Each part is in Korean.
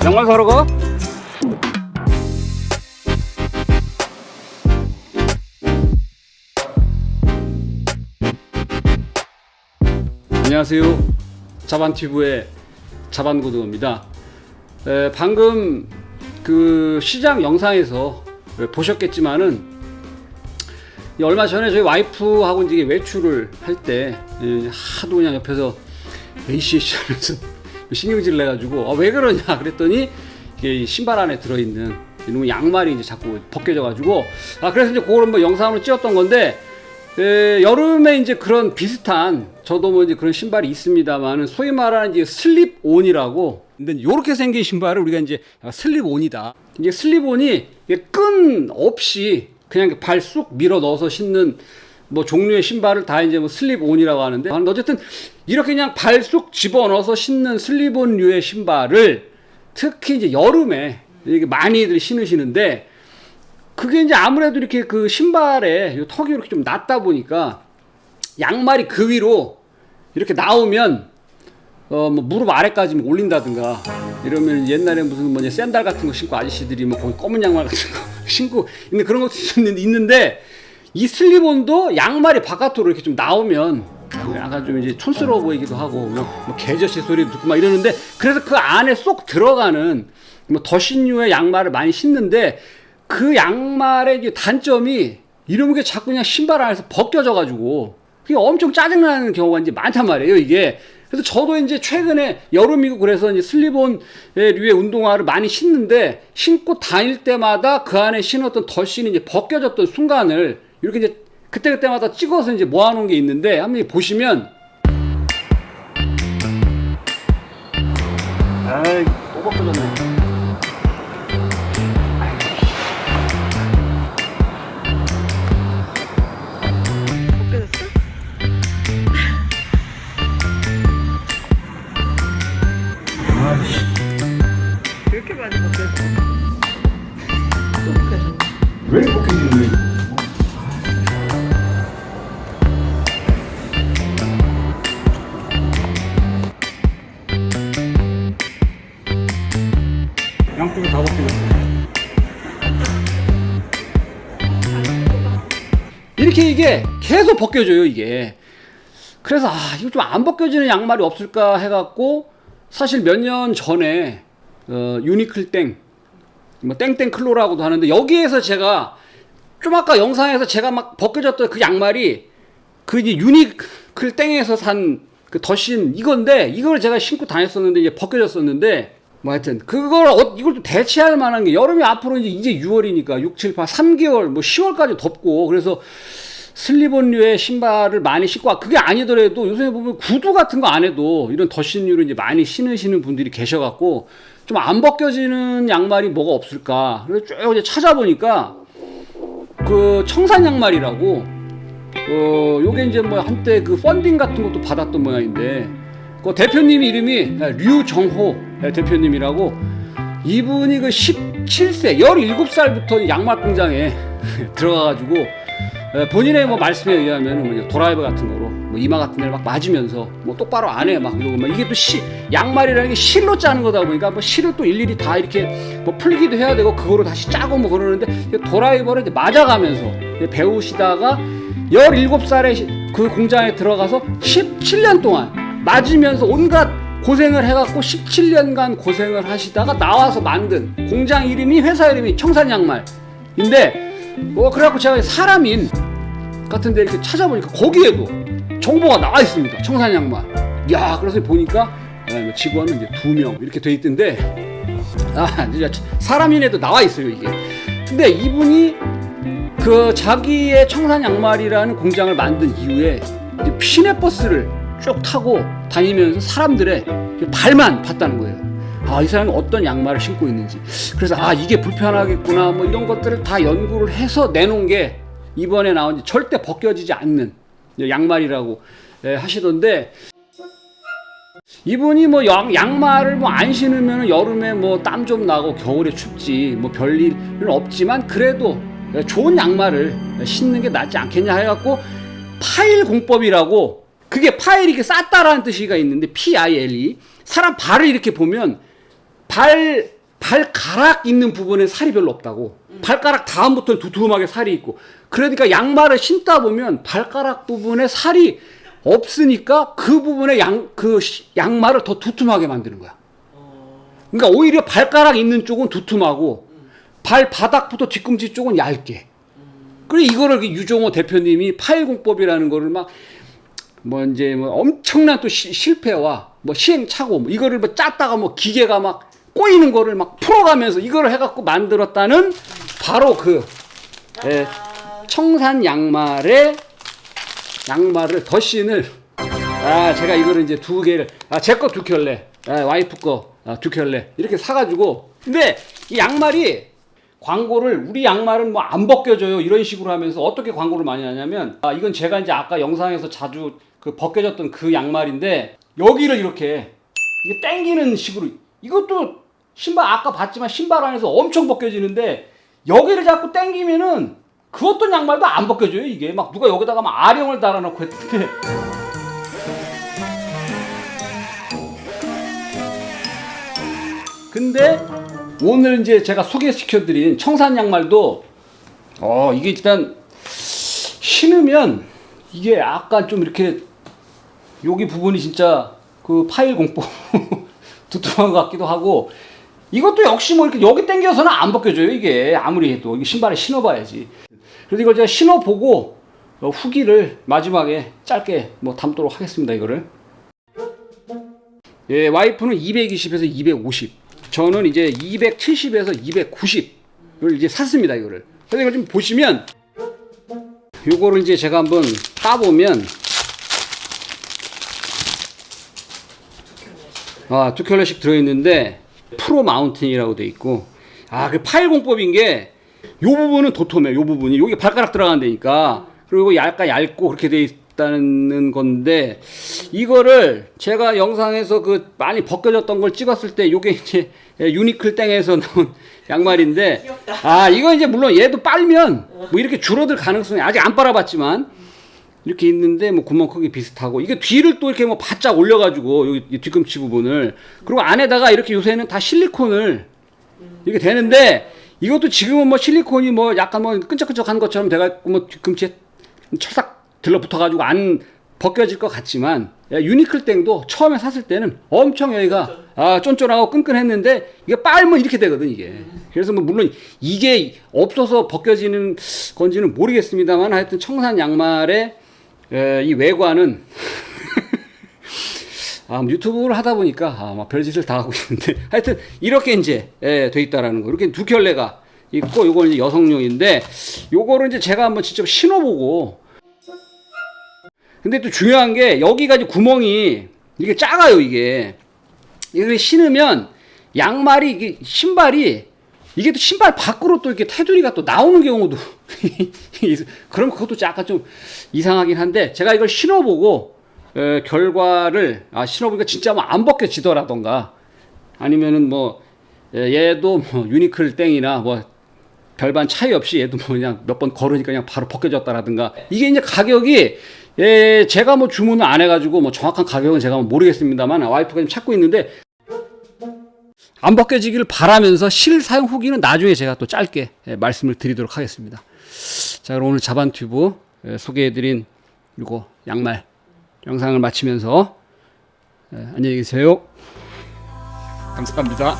양말 사러 가? 안녕하세요. 자반튜브의 자반고등어입니다. 방금 그 시장 영상에서 보셨겠지만은 얼마 전에 저희 와이프하고 이제 외출을 할 때 하도 그냥 옆에서 에이씨 하면서 신경질 내가지고 왜 그러냐 그랬더니 이게 신발 안에 들어있는 이놈의 양말이 이제 자꾸 벗겨져가지고 그래서 이제 그걸 뭐 영상으로 찍었던 건데 여름에 이제 그런 비슷한 저도 뭐 이제 그런 신발이 있습니다만은 소위 말하는 이제 슬립온이라고 근데 요렇게 생긴 신발을 우리가 이제 슬립온이다. 이제 슬립온이 끈 없이 그냥 발 쑥 밀어 넣어서 신는 뭐 종류의 신발을 다 이제 뭐 슬립온이라고 하는데 어쨌든 이렇게 그냥 발 쑥 집어 넣어서 신는 슬립온류의 신발을 특히 이제 여름에 이렇게 많이들 신으시는데 그게 이제 아무래도 이렇게 그 신발에 턱이 이렇게 좀 낮다 보니까 양말이 그 위로 이렇게 나오면 뭐 무릎 아래까지 뭐 올린다든가 이러면 옛날에 무슨 뭐 샌들 같은 거 신고 아저씨들이 뭐 거기 검은 양말 같은 거 신고 있는 그런 것도 있는데 이 슬립온도 양말이 바깥으로 이렇게 좀 나오면 약간 좀 이제 촌스러워 보이기도 하고 뭐 개저씨 소리도 듣고 막 이러는데 그래서 그 안에 쏙 들어가는 뭐 더신류의 양말을 많이 신는데 그 양말의 단점이 이런 게 자꾸 그냥 신발 안에서 벗겨져 가지고 그게 엄청 짜증나는 경우가 이제 많단 말이에요 이게. 그래서 저도 이제 최근에 여름이고 그래서 이제 슬립온 류의 운동화를 많이 신는데 신고 다닐 때마다 그 안에 신었던 덧신이 이제 벗겨졌던 순간을 이렇게 이제 그때그때마다 찍어서 이제 모아놓은 게 있는데 한번 보시면 아이 또 벗겨졌네. 이렇게 많이 벗겨져. 또 벗겨져. 왜 벗겨지는 거야? 양쪽이 다 벗겨졌어. 이렇게 이게 계속 벗겨져요 이게. 그래서 이거 좀 안 벗겨지는 양말이 없을까 해갖고 사실 몇 년 전에 유니클 땡, 뭐 땡땡 클로라고도 하는데 여기에서 제가 좀 아까 영상에서 제가 막 벗겨졌던 그 양말이 그 이제 유니클 땡에서 산 그 더신 이건데 이걸 제가 신고 다녔었는데 이제 벗겨졌었는데 뭐 하여튼 그걸 이걸 좀 대체할 만한 게 여름이 앞으로 이제 6월이니까 6, 7, 8, 3개월 뭐 10월까지 덥고 그래서 슬립온류의 신발을 많이 신고 그게 아니더라도 요새 보면 구두 같은 거 안 해도 이런 더신류를 이제 많이 신으시는 분들이 계셔갖고 좀 안 벗겨지는 양말이 뭐가 없을까 그래서 쭉 이제 찾아보니까 그 청산 양말이라고 요게 이제 뭐 한때 그 펀딩 같은 것도 받았던 모양인데 그 대표님 이름이 류정호 대표님이라고 이분이 그 17세 17살부터 양말 공장에 들어가가지고 본인의 뭐 말씀에 의하면 뭐 드라이버 같은 거로 뭐 이마 같은 데를 막 맞으면서 뭐 똑바로 안 해 막 이러고 막 이게 또 양말이라는 게 실로 짜는 거다 보니까 뭐 실을 또 일일이 다 이렇게 뭐 풀기도 해야 되고 그거로 다시 짜고 뭐 그러는데 드라이버를 이제 맞아가면서 배우시다가 17살에 그 공장에 들어가서 17년 동안 맞으면서 온갖 고생을 해갖고 17년간 고생을 하시다가 나와서 만든 공장 이름이 회사 이름이 청산양말인데 그래갖고 제가 사람인 같은데 이렇게 찾아보니까 거기에도 정보가 나와 있습니다. 청산양말. 야 그래서 보니까 직원은 이제 2명 이렇게 돼 있던데 이제 사람인에도 나와 있어요 이게. 근데 이분이 그 자기의 청산양말이라는 공장을 만든 이후에 이제 시내버스를 쭉 타고 다니면서 사람들의 발만 봤다는 거예요. 이 사람이 어떤 양말을 신고 있는지. 그래서 이게 불편하겠구나 뭐 이런 것들을 다 연구를 해서 내놓은 게 이번에 나온 절대 벗겨지지 않는 양말이라고 하시던데 이분이 뭐 양말을 뭐 안 신으면 여름에 뭐 땀 좀 나고 겨울에 춥지 뭐 별일은 없지만 그래도 좋은 양말을 신는 게 낫지 않겠냐 해갖고 파일 공법이라고 그게 파일이 이렇게 쌌다라는 뜻이가 있는데 PILE 사람 발을 이렇게 보면 발가락 있는 부분에 살이 별로 없다고. 발가락 다음부터는 두툼하게 살이 있고. 그러니까 양말을 신다 보면 발가락 부분에 살이 없으니까 그 부분에 양말을 더 두툼하게 만드는 거야. 그러니까 오히려 발가락 있는 쪽은 두툼하고 발바닥부터 뒤꿈치 쪽은 얇게. 그래 이거를 유종호 대표님이 파일공법이라는 거를 막 뭐 이제 뭐 엄청난 또 실패와 뭐 시행착오 뭐 이거를 뭐 짰다가 뭐 기계가 막 꼬이는 거를 막 풀어가면서 이거를 해갖고 만들었다는 바로 그 청산 양말을 더신을 제가 이거를 이제 두 개를 제 거 두 켤레 와이프 거 두 켤레 이렇게 사가지고 근데 이 양말이 광고를 우리 양말은 뭐 안 벗겨져요 이런 식으로 하면서 어떻게 광고를 많이 하냐면 이건 제가 이제 아까 영상에서 자주 그 벗겨졌던 그 양말인데 여기를 이렇게 이게 당기는 식으로 이것도 신발 아까 봤지만 신발 안에서 엄청 벗겨지는데 여기를 자꾸 당기면은 그 어떤 양말도 안 벗겨져요 이게 막 누가 여기다가 막 아령을 달아놓고 했는데 근데 오늘 이제 제가 소개시켜드린 청산 양말도 이게 일단 신으면 이게 약간 좀 이렇게 여기 부분이 진짜 그 파일 공법 두툼한 것 같기도 하고 이것도 역시 뭐 이렇게 여기 당겨서는 안 벗겨져요 이게 아무리 해도 이게 신발에 신어봐야지. 그래서 이걸 제가 신어보고 후기를 마지막에 짧게 뭐 담도록 하겠습니다 이거를. 예, 와이프는 220에서 250. 저는 이제 270에서 290을 이제 샀습니다 이거를. 그래서 이걸 좀 보시면 요거를 이제 제가 한번 따보면 두 켤레씩 들어있는데 프로 마운틴이라고 돼 있고 그 파일 공법인 게 요 부분은 도톰해 요 부분이 여기 발가락 들어가는 데니까 그리고 약간 얇고 그렇게 돼 있다는 건데 이거를 제가 영상에서 그 많이 벗겨졌던 걸 찍었을 때 요게 이제 유니클 땡에서 나온 양말인데 이거 이제 물론 얘도 빨면 뭐 이렇게 줄어들 가능성이 아직 안 빨아봤지만 이렇게 있는데 뭐 구멍 크기 비슷하고 이게 뒤를 또 이렇게 뭐 바짝 올려가지고 여기 뒤꿈치 부분을 그리고 안에다가 이렇게 요새는 다 실리콘을 이렇게 되는데 이것도 지금은 뭐 실리콘이 뭐 약간 뭐 끈적끈적한 것처럼 돼가지고 뭐 뒤꿈치에 철삭 들러붙어가지고 안 벗겨질 것 같지만 유니클 땡도 처음에 샀을 때는 엄청 여기가 쫀쫀하고 끈끈했는데 이게 빨면 이렇게 되거든 이게. 그래서 뭐 물론 이게 없어서 벗겨지는 건지는 모르겠습니다만 하여튼 청산 양말의 이 외관은 유튜브를 하다 보니까 막 별짓을 다 하고 있는데 하여튼 이렇게 이제 돼 있다라는 거. 이렇게 두 켤레가 있고 요거는 이제 여성용인데 요거를 이제 제가 한번 직접 신어보고 근데 또 중요한 게 여기가 이제 구멍이 이게 작아요 이게. 이걸 신으면 양말이 이게 신발이 이게 또 신발 밖으로 또 이렇게 테두리가 또 나오는 경우도 그럼 그것도 약간 좀 이상하긴 한데 제가 이걸 신어보고 결과를 신어보니까 진짜 뭐 안 벗겨지더라던가 아니면은 뭐 얘도 뭐 유니클 땡이나 뭐 별반 차이 없이 얘도 뭐 그냥 몇 번 걸으니까 그냥 바로 벗겨졌다라든가 이게 이제 가격이 제가 뭐 주문을 안 해가지고 뭐 정확한 가격은 제가 모르겠습니다만 와이프가 좀 찾고 있는데 안 벗겨지기를 바라면서 실사용 후기는 나중에 제가 또 짧게 말씀을 드리도록 하겠습니다. 자, 그럼 오늘 자반튜브 소개해드린 이거 양말 영상을 마치면서 안녕히 계세요. 감사합니다.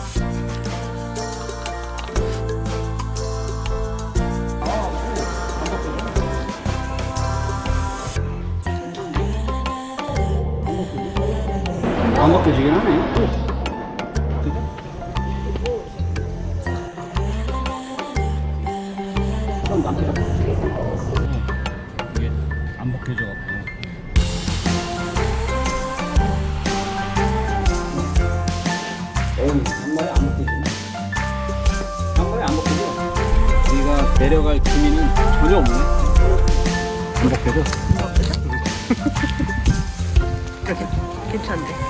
안 벗겨지긴 하네. 이게 안 벗겨져갖고. 양말이 안 벗겨지네. 양말이 안 벗겨져. 여기가 내려갈 기미는 전혀 없네. 안 벗겨져. 괜찮네.